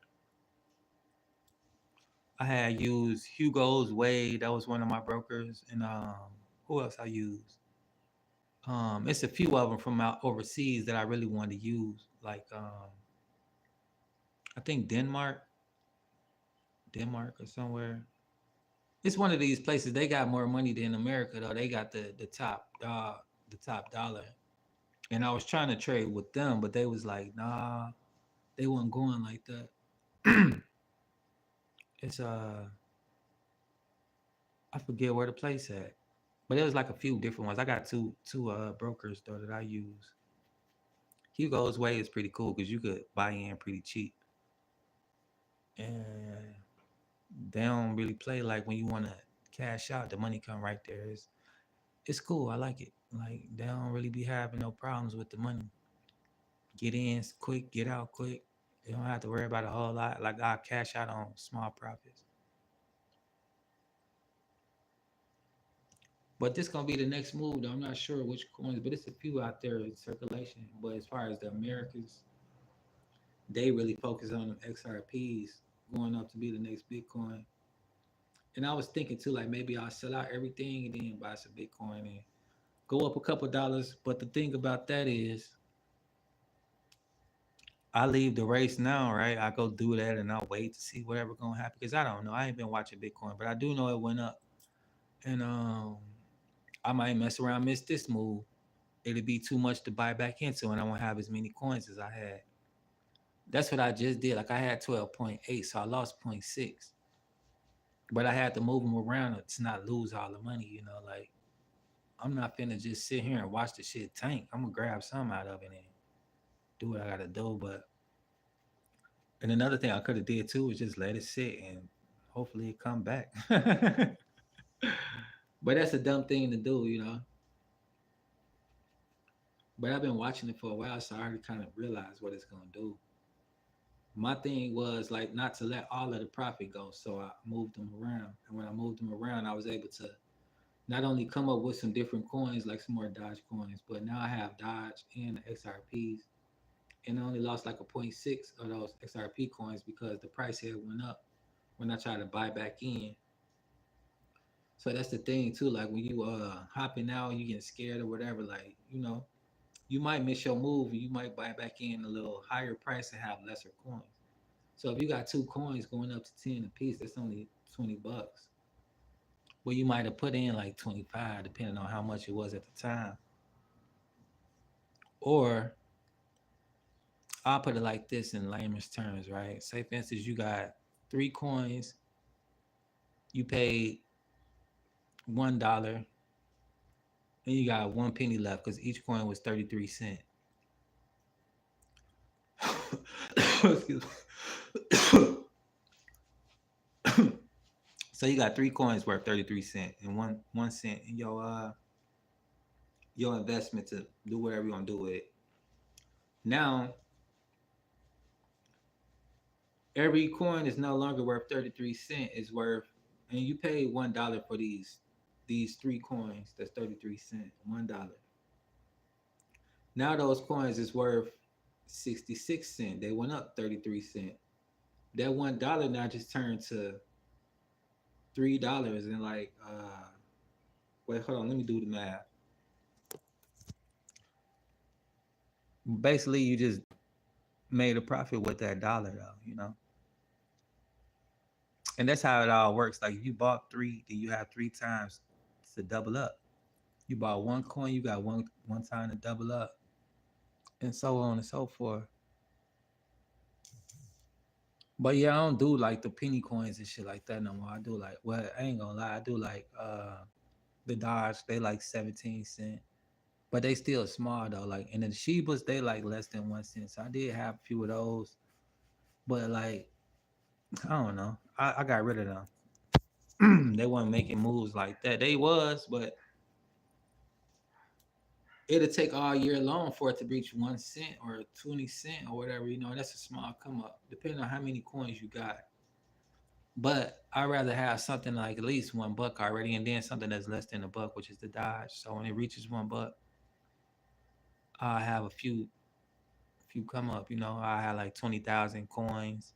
I had used Hugo's Way. That was one of my brokers, and who else I used? It's a few of them from out overseas that I really wanted to use, like I think Denmark or somewhere. It's one of these places. They got more money than America though. They got the top dog, the top dollar. And I was trying to trade with them, but they was like, nah, they wasn't going like that. It's I forget where the place at, but there was like a few different ones. I got two brokers though that I use. Hugo's Way is pretty cool because you could buy in pretty cheap, and they don't really play like when you want to cash out, the money come right there. It's cool. I like it. Like they don't really be having no problems with the money. Get in quick, get out quick. You don't have to worry about a whole lot. Like I cash out on small profits. But this gonna be the next move though. I'm not sure which coins, but it's a few out there in circulation. But as far as the Americans, they really focus on them XRPs going up to be the next Bitcoin. And I was thinking too, like maybe I'll sell out everything and then buy some Bitcoin and go up a couple dollars. But the thing about that is, I leave the race now, right? I go do that and I'll wait to see whatever gonna happen because I don't know. I ain't been watching Bitcoin, but I do know it went up, and I might mess around, miss this move. It'd be too much to buy back into, and I won't have as many coins as I had. That's what I just did. Like I had 12.8, so I lost zero point 0.6, but I had to move them around to not lose all the money. Like I'm not finna just sit here and watch the shit tank. I'm gonna grab some out of it and do what I gotta do. But and another thing I could have did too was just let it sit and hopefully it come back. But that's a dumb thing to do. But I've been watching it for a while, so I already kind of realized what it's gonna do. My thing was like not to let all of the profit go, so I moved them around. And when I moved them around, I was able to not only come up with some different coins, like some more Dodge coins, but now I have Dodge and XRPs, and I only lost like a point 0.6 of those XRP coins because the price had went up when I tried to buy back in. So that's the thing too. Like when you hopping out, you getting scared or whatever. Like you might miss your move. You might buy back in a little higher price and have lesser coins. So if you got two coins going up to 10 a piece, that's only $20. Well, you might have put in like 25, depending on how much it was at the time. Or I'll put it like this in layman's terms, right? Say for instance, you got 3 coins, you paid $1, and you got 1 penny left because each coin was 33 cents. Excuse me. So you got 3 coins worth 33 cents and 1 cent in your investment to do whatever you want to do with it. Now every coin is no longer worth 33 cents. It's worth, and you paid $1 for these 3 coins. That's 33 cents. $1. Now those coins is worth 66 cents. They went up 33 cents. That $1 now just turned to $3 and like wait, hold on, let me do the math. Basically you just made a profit with that dollar though. And that's how it all works. Like if you bought 3, then you have 3 times to double up. You bought 1 coin, you got one time to double up. And so on and so forth. But yeah, I don't do like the penny coins and shit like that no more. I do like, well, I ain't gonna lie, I do like the Dodge, they like 17 cents. But they still small though. Like and the Shebas, they like less than 1 cent. So I did have a few of those. But like, I don't know. I got rid of them. They weren't making moves like that. They was, but it'll take all year long for it to reach 1 cent or 20 cent or whatever. That's a small come up, depending on how many coins you got. But I'd rather have something like at least $1 already, and then something that's less than $1, which is the Dodge. So when it reaches $1, I have a few come up. I had like 20,000 coins.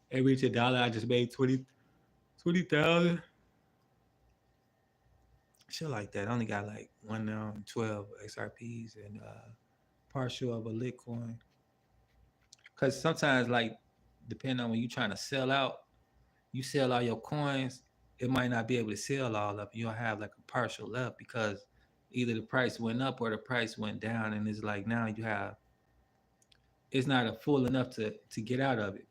It reached $1, I just made 20,000. Shit like that. I only got like 12 XRPs and partial of a Litcoin. Cause sometimes like depending on when you're trying to sell out, you sell all your coins, it might not be able to sell all of it. You'll have like a partial left because either the price went up or the price went down, and it's like now you have it's not a full enough to get out of it.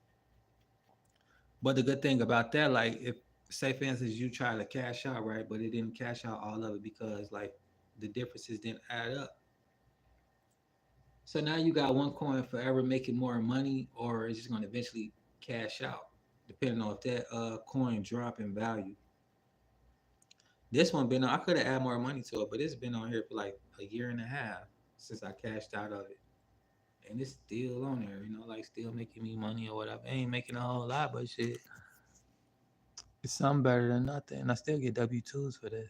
But the good thing about that, like if say for instance you try to cash out, right, but it didn't cash out all of it because like the differences didn't add up. So now you got one coin forever making more money, or it's just gonna eventually cash out, depending on if that coin drop in value. This one been on. I could have added more money to it, but it's been on here for like a year and a half since I cashed out of it, and it's still on there. Like still making me money or whatever. It ain't making a whole lot, but shit, it's something better than nothing. I still get W-2s for this.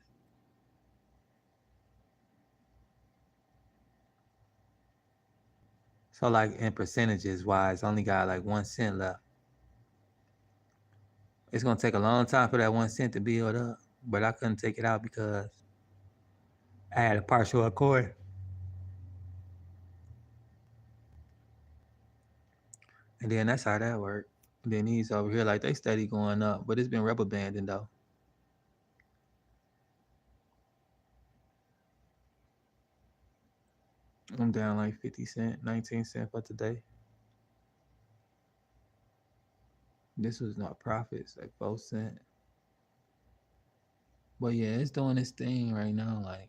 So like in percentages wise, only got like 1 cent left. It's gonna take a long time for that 1 cent to build up, but I couldn't take it out because I had a partial accord. And then that's how that worked. Then these over here, like they steady going up, but it's been rubber banding though. I'm down like 50 cent, 19 cent for today. This was not profits, like 4 cent. But yeah, it's doing this thing right now. Like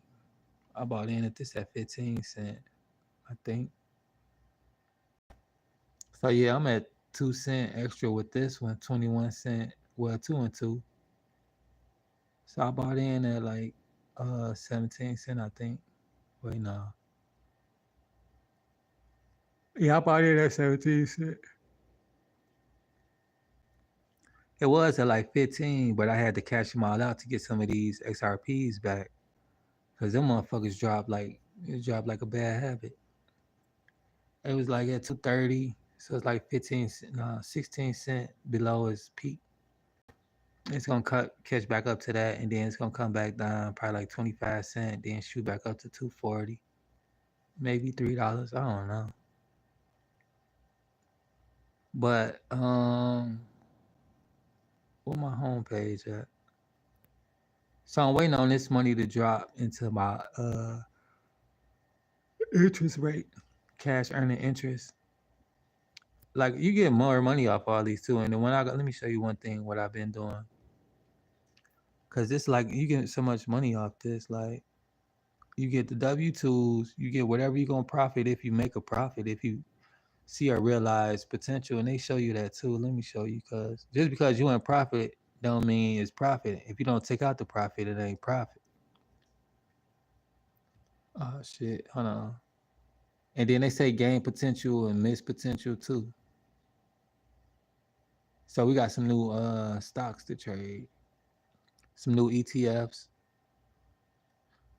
I bought in at this at 15 cent, I think. So yeah, I'm at 2 cent extra with this one, 21 cent. Well, 2 and 2. So I bought in at like 17 cent, I think. Wait, no. Yeah, I bought in at 17 cent. It was at like 15, but I had to cash them all out to get some of these XRPs back. Cause them motherfuckers dropped like a bad habit. It was like at 230. So it's like 15 cent, no, 16 cent below its peak. It's gonna catch back up to that, and then it's gonna come back down probably like 25 cent, then shoot back up to 240, maybe $3. I don't know. But where my homepage at? So I'm waiting on this money to drop into my interest rate. cash earning interest. Like you get more money off all these too. And then when I got, let me show you one thing what I've been doing. Cause it's like you get so much money off this. Like you get the W-2s, you get whatever you're gonna profit if you make a profit, if you see or realize potential, and they show you that too. Let me show you, cause just because you in profit don't mean it's profit. If you don't take out the profit, it ain't profit. Oh shit, hold on. And then they say gain potential and miss potential too. So we got some new stocks to trade, some new ETFs.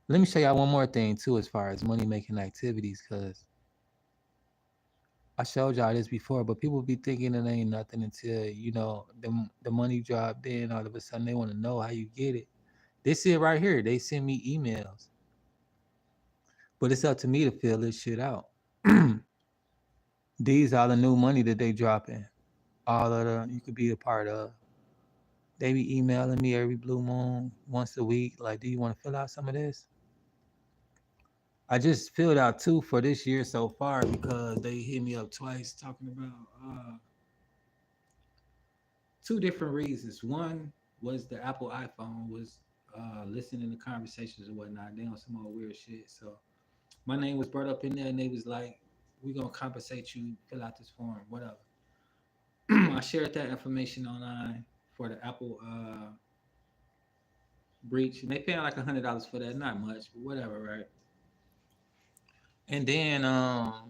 Let me show y'all one more thing too, as far as money making activities, cause I showed y'all this before, but people be thinking it ain't nothing until the money dropped in. All of a sudden, they want to know how you get it. This is right here. They send me emails, but it's up to me to fill this shit out. These are the new money that they dropping. All of the you could be a part of. They be emailing me every blue moon, once a week. Like, do you want to fill out some of this? I just filled out 2 for this year so far because they hit me up twice talking about 2 different reasons. One was the Apple iPhone was listening to conversations and whatnot. They on some more weird shit. So my name was brought up in there, and they was like, "We gonna compensate you. Fill out this form, whatever." I shared that information online for the Apple breach, and they paying like $100 for that. Not much, but whatever, right? And then y'all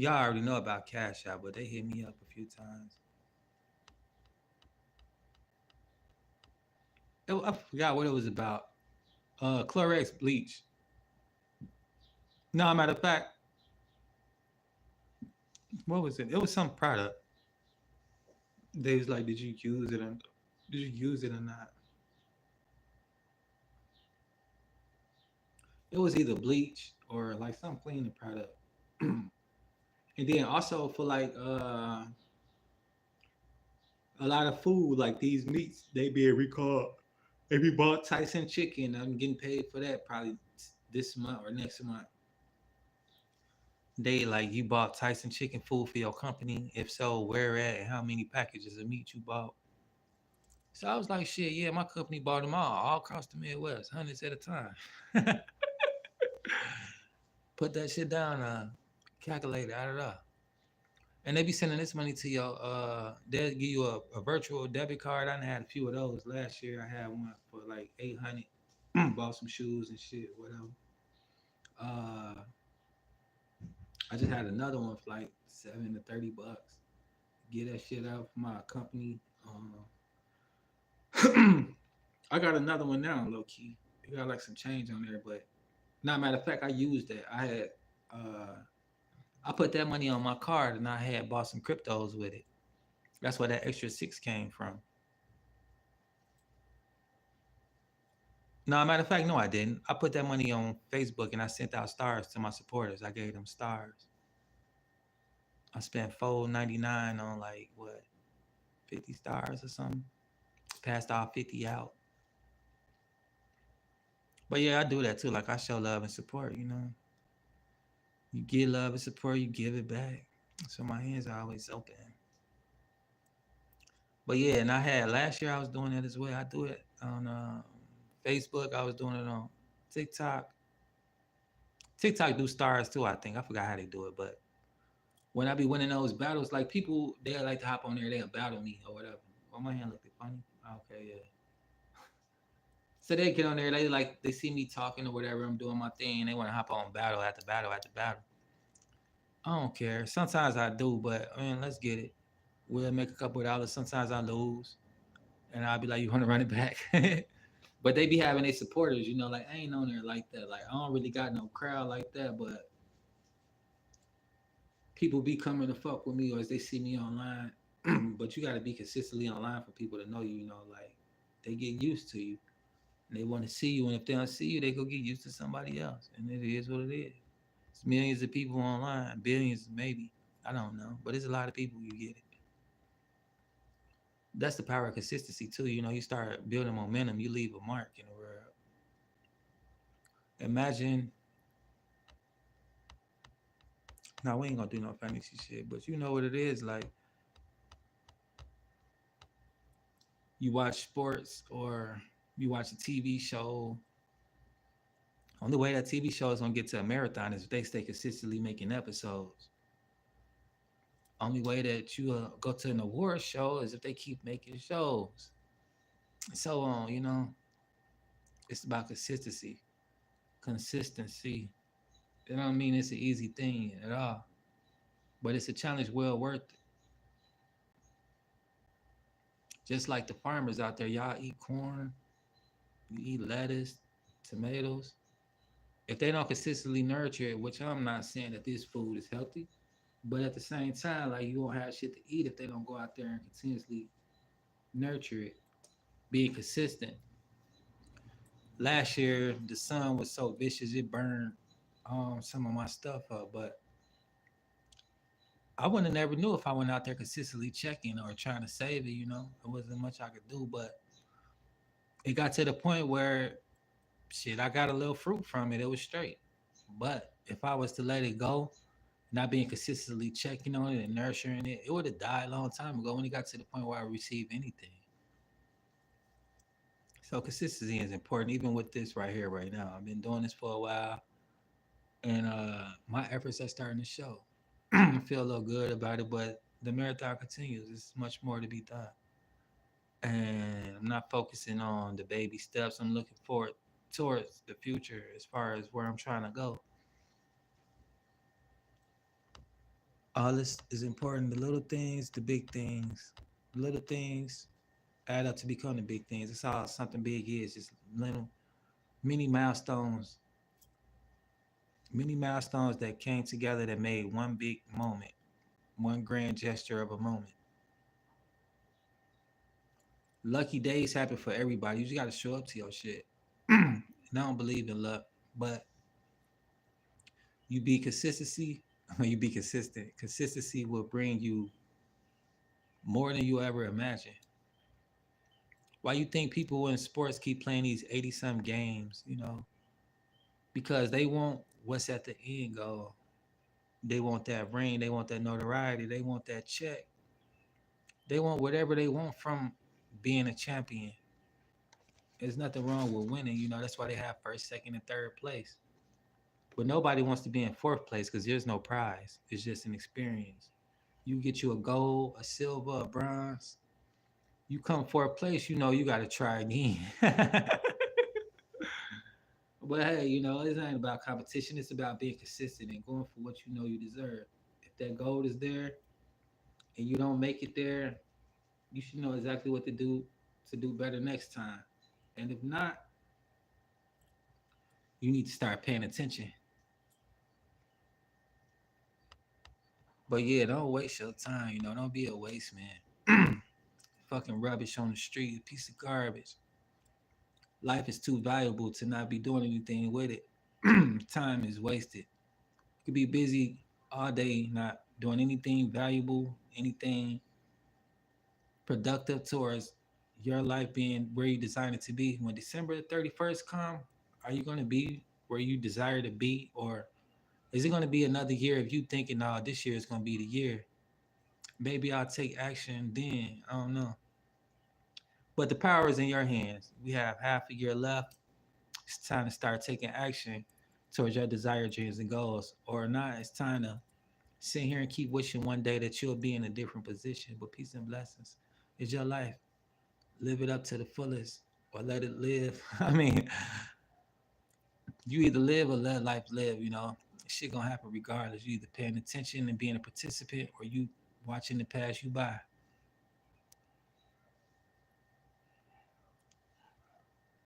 already know about Cash App, but they hit me up a few times. I forgot what it was about. Clorox bleach. No, matter of fact, what was it? It was some product. They was like, "Did you use it? Or, did you use it or not?" It was either bleach or like some cleaning product. And then also for like a lot of food, like these meats, they being recalled. If you bought Tyson chicken, I'm getting paid for that probably this month or next month. They like, you bought Tyson chicken food for your company. If so, where at and how many packages of meat you bought. So I was like, shit, yeah, my company bought them all across the Midwest, hundreds at a time. Put that shit down, calculate it, add it up. And they be sending this money to your they'll give you a virtual debit card. I had a few of those last year. I had one for like 800. Bought some shoes and shit, whatever. Uh I just had another one for like $7 to $30. Get that shit out for my company. I got another one now, low key. It got like some change on there, but not matter of fact, I used that. Uh I put that money on my card and I had bought some cryptos with it. That's where that extra 6 came from. No, matter of fact, no, I didn't. I put that money on Facebook and I sent out stars to my supporters. I gave them stars. I spent $4.99 on like what, 50 stars or something. Passed all 50 out. But yeah, I do that too. Like I show love and support, you know. You get love and support, you give it back. So my hands are always open. But yeah, and I had last year I was doing that as well. I do it on Facebook. I was doing it on TikTok. TikTok do stars too, I think. I forgot how they do it, but when I be winning those battles, like people they like to hop on there, they'll battle me or whatever. Oh, my hand looked funny. Okay, yeah. So they get on there, they see me talking or whatever, I'm doing my thing, and they want to hop on battle after battle after battle. I don't care. Sometimes I do, but man, let's get it. We'll make a couple of dollars. Sometimes I lose, and I'll be like, "You want to run it back?" But they be having their supporters, you know, like I ain't on there like that. Like I don't really got no crowd like that, but people be coming to fuck with me or as they see me online. But you got to be consistently online for people to know you. You know, like they get used to you and they want to see you. And if they don't see you, they go get used to somebody else. And it is what it is. It's millions of people online, billions maybe. I don't know, but it's a lot of people. You get it. That's the power of consistency too. You know, you start building momentum. You leave a mark in the world. Imagine, now we ain't gonna do no fantasy shit, but you know what it is. Like, you watch sports or you watch a TV show. Only way that TV show is gonna get to a marathon is if they stay consistently making episodes. Only way that you go to an award show is if they keep making shows. So on, it's about consistency. Consistency. It don't mean it's an easy thing at all, but it's a challenge well worth it. Just like the farmers out there, y'all eat corn, you eat lettuce, tomatoes. If they don't consistently nurture it, which I'm not saying that this food is healthy, but at the same time, like you won't have shit to eat if they don't go out there and continuously nurture it, being consistent. Last year, the sun was so vicious it burned some of my stuff up, but I wouldn't have never knew if I went out there consistently checking or trying to save it. There wasn't much I could do, but it got to the point where shit, I got a little fruit from it. It was straight. But if I was to let it go, not being consistently checking on it and nurturing it, it would have died a long time ago when it got to the point where I received anything. So consistency is important, even with this right here, right now. I've been doing this for a while, and my efforts are starting to show. I feel a little good about it, but the marathon continues. There's much more to be done, and I'm not focusing on the baby steps. I'm looking forward towards the future as far as where I'm trying to go. All this is important. The little things, the big things, the little things add up to become the big things. That's all something big is. Just little mini milestones, many milestones that came together that made one big moment, one grand gesture of a moment. Lucky days happen for everybody. You just got to show up to your shit. And I don't believe in luck, but you be consistency. When you be consistent, consistency will bring you more than you ever imagine. Why you think people in sports keep playing these 80 some games, because they want what's at the end goal. They want that ring, they want that notoriety, they want that check. They want whatever they want from being a champion. There's nothing wrong with winning, that's why they have first, second, and third place. But nobody wants to be in fourth place because there's no prize. It's just an experience. You get you a gold, a silver, a bronze. You come fourth place, you got to try again. But hey, it's not about competition. It's about being consistent and going for what you know you deserve. If that gold is there and you don't make it there, you should know exactly what to do better next time. And if not, you need to start paying attention. But yeah, don't waste your time. Don't be a waste man. Fucking rubbish on the street, a piece of garbage. Life is too valuable to not be doing anything with it. Time is wasted. You could be busy all day, not doing anything valuable, anything productive towards your life being where you desire it to be. When December 31st come, are you going to be where you desire to be, or is it going to be another year of you thinking, "Oh, this year is going to be the year"? Maybe I'll take action then. I don't know. But the power is in your hands. We have half a year left. It's time to start taking action towards your desired dreams and goals. Or not, it's time to sit here and keep wishing one day that you'll be in a different position. But peace and blessings. It's your life. Live it up to the fullest or let it live. I mean, you either live or let life live, Shit gonna happen regardless. You either paying attention and being a participant or you watching it pass you by.